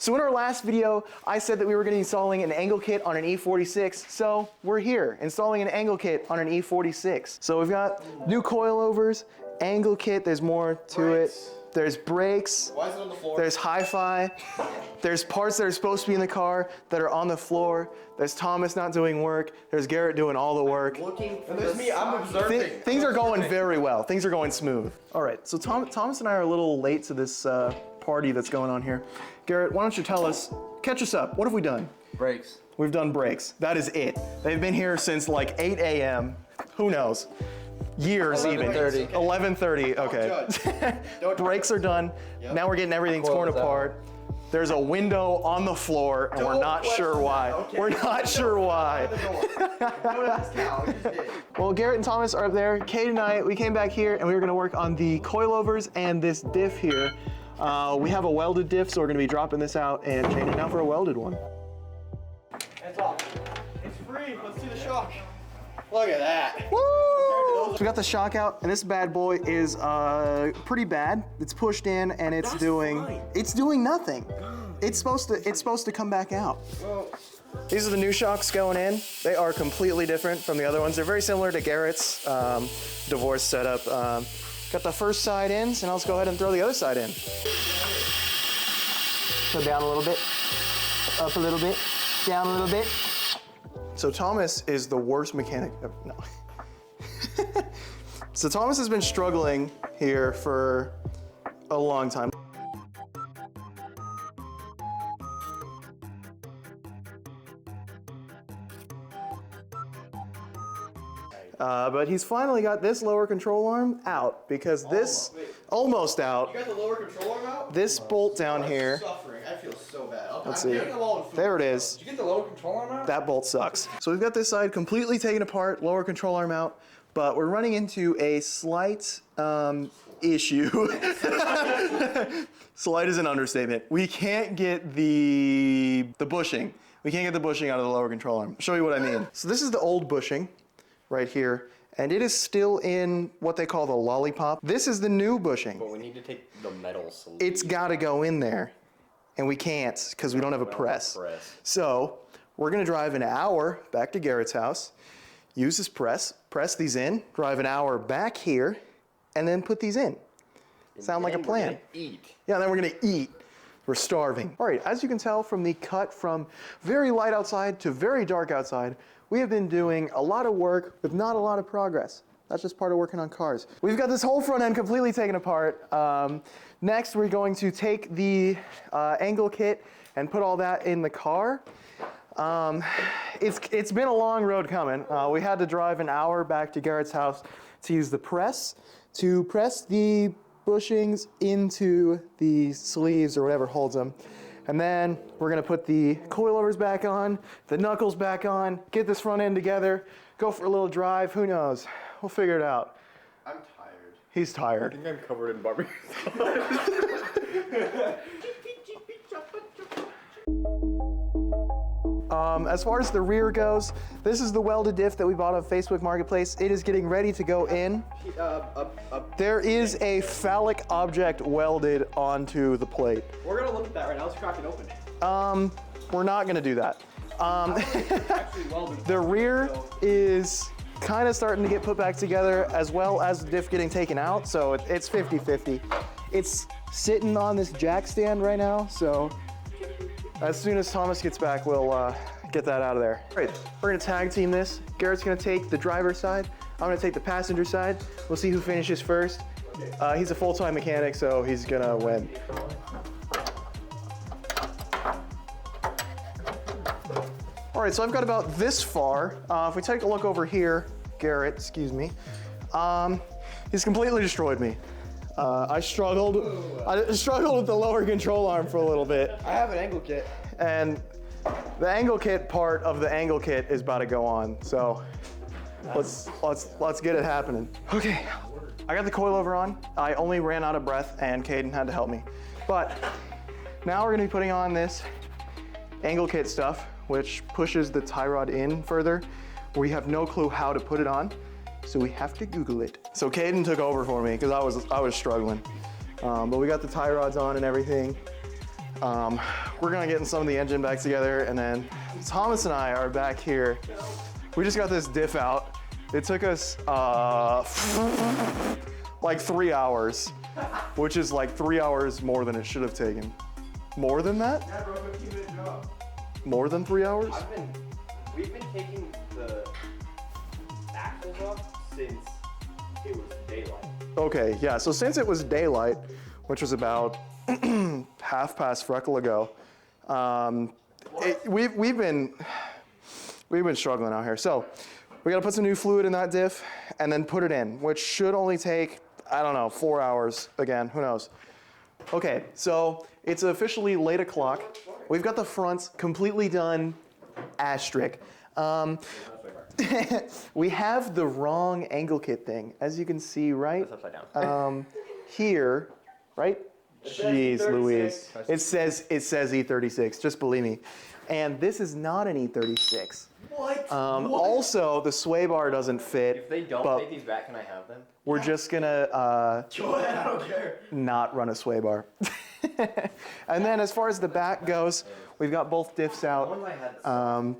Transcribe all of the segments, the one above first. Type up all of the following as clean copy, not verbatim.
So in our last video, I said that we were going to be installing an angle kit on an E46, so we're here, installing an angle kit on an E46. So we've got new coilovers, angle kit, there's more to it. There's brakes. Why is it on the floor? There's Hifi. There's parts that are supposed to be in the car that are on the floor. There's Thomas not doing work. There's Garrett doing all the work. Looking for there's me, I'm observing. Things are going very well. Things are going smooth. All right, so Thomas and I are a little late to this party that's going on here. Garrett, why don't you tell us, catch us up. What have we done? Brakes. We've done brakes. That is it. They've been here since like 8 a.m. Who knows? Years 11:30. even. 11:30, okay. Brakes are done. Yep. Now we're getting everything torn apart. There's a window on the floor and we're not sure why. Okay. We're not sure why. Well, Garrett and Thomas are up there. Kate and I, we came back here and we were gonna work on the coilovers and this diff here. We have a welded diff, so we're gonna be dropping this out and changing it out for a welded one. It's off. It's free, let's see the shock. Look at that. Woo! So we got the shock out, and this bad boy is pretty bad. It's pushed in, and it's doing nothing. It's supposed to come back out. Well, these are the new shocks going in. They are completely different from the other ones. They're very similar to Garrett's divorce setup. Got the first side in, and I'll just go ahead and throw the other side in. Go down a little bit, up a little bit, down a little bit. So Thomas is the worst mechanic ever. No. So Thomas has been struggling here for a long time. But he's finally got this lower control arm out because this, almost out. You got the lower control arm out? This bolt down here. Suffering. I feel so bad. Let's see. There it is. Did you get the lower control arm out? That bolt sucks. So we've got this side completely taken apart, lower control arm out, but we're running into a slight issue. Slight is an understatement. We can't get the bushing. We can't get the bushing out of the lower control arm. I'll show you what I mean. So this is the old bushing right here, and it is still in what they call the lollipop. This is the new bushing. But we need to take the metal sleeve. It's gotta go in there, and we can't because we don't have a press. So we're gonna drive an hour back to Garrett's house, use this press these in, drive an hour back here, and then put these in. Sound like a plan? We're gonna eat. Yeah, then we're gonna eat. We're starving. All right, as you can tell from the cut from very light outside to very dark outside, we have been doing a lot of work with not a lot of progress. That's just part of working on cars. We've got this whole front end completely taken apart. Next, we're going to take the angle kit and put all that in the car. It's been a long road coming. We had to drive an hour back to Garrett's house to use the press to press the bushings into the sleeves or whatever holds them. And then we're gonna put the coilovers back on, the knuckles back on, get this front end together, go for a little drive, who knows? We'll figure it out. I'm tired. He's tired. I think I'm covered in barbecue As far as the rear goes, this is the welded diff that we bought on Facebook Marketplace. It is getting ready to go in. There is a phallic object welded onto the plate. We're gonna look at that right now. Let's crack it open. We're not gonna do that. The rear is kind of starting to get put back together as well as the diff getting taken out, so it's 50-50. It's sitting on this jack stand right now, so as soon as Thomas gets back, we'll get that out of there. All right, we're gonna tag team this. Garrett's gonna take the driver's side. I'm gonna take the passenger side. We'll see who finishes first. He's a full-time mechanic, so he's gonna win. All right, so I've got about this far. If we take a look over here, Garrett, excuse me, he's completely destroyed me. I struggled with the lower control arm for a little bit. I have an angle kit. And the angle kit part of the angle kit is about to go on. So let's get it happening. Okay, I got the coilover on. I only ran out of breath and Caden had to help me. But now we're gonna be putting on this angle kit stuff, which pushes the tie rod in further. We have no clue how to put it on, so we have to Google it. So Caden took over for me because I was struggling. But we got the tie rods on and everything. We're gonna get some of the engine back together, and then Thomas and I are back here. We just got this diff out. It took us like 3 hours, which is like 3 hours more than it should have taken. More than that? Yeah, bro, 15-minute job. More than 3 hours? We've been taking the axles off since it was daylight. Okay, yeah, so since it was daylight, which was about half past Freckle ago, we've been struggling out here. So we gotta put some new fluid in that diff and then put it in, which should only take, I don't know, 4 hours again, who knows. Okay, so it's officially late o'clock. We've got the fronts completely done, asterisk. We have the wrong angle kit thing, as you can see, right? It's upside down. Here, right? Jeez E46. Louise. It says E46, just believe me. And this is not an E36. What? Also, the sway bar doesn't fit. If they don't but take these back, can I have them? we're just gonna Go ahead, I don't care. not run a sway bar. And then as far as the back goes, we've got both diffs out.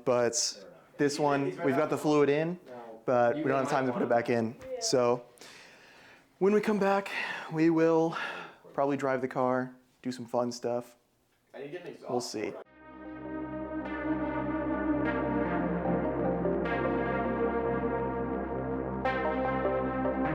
But this one, we've got the fluid in, but we don't have time to put it back in. So when we come back, we will probably drive the car, do some fun stuff. I need to get an exhaust. We'll see.